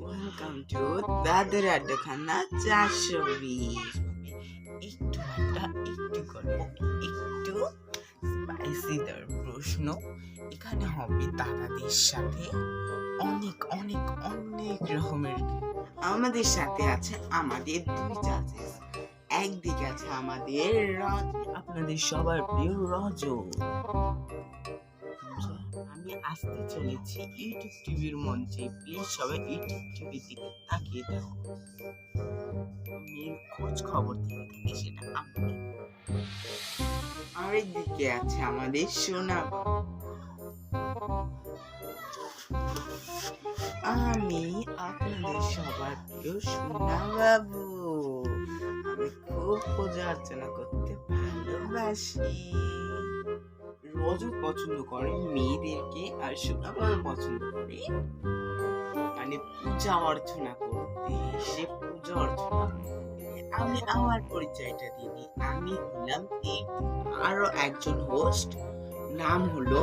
Welcome to দাদার আড্ডাখানা 420। একটু আড্ডা, একটু গল্প, একটু স্পাইসিদার প্রশ্ন। এখানে হবে দাদাদের সাথে অনেক অনেক অনেক রকমের। আমাদের সাথে আছে আমাদের দুই জাজেস। একদিকে আছে আমাদের আপনাদের সবার প্রিয় রজত। আমি আসতে চলেছি ইউটিউব টিভির মঞ্চে। প্লিজ সবাই ইউটিউব টিভির দিকে তাকিয়ে দেখো। মেয়ের খোঁজ খবর থেকে থাকে সেটা আমি। আরেক দিকে আছে আমাদের সোনা। আমি আপনাদের সবার প্রিয় সোনা বাবু। আমি খুব পূজা অর্চনা করতে ভালোবাসি। রজত পছন্দ করে মেয়েদেরকে, আর সোনা বাবু পছন্দ করে মানে পূজা অর্চনা করতে। সে পূজা অর্চনা আমি আমার পরিচয়টা দিই। আমি হলাম আরো একজন হোস্ট, নাম হলো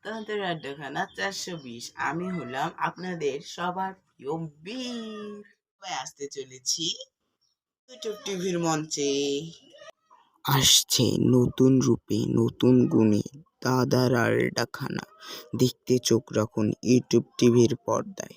দাদার আড্ডাখানা 420। আমি হলাম আপনাদের সবার প্রিয় বীর। আসতে চলেছি ইউটিউব টিভির মঞ্চে। আসছে নতুন রূপে, নতুন গুণে দাদার আড্ডাখানা। দেখতে চোখ রাখুন ইউটিউব টিভির পর্দায়।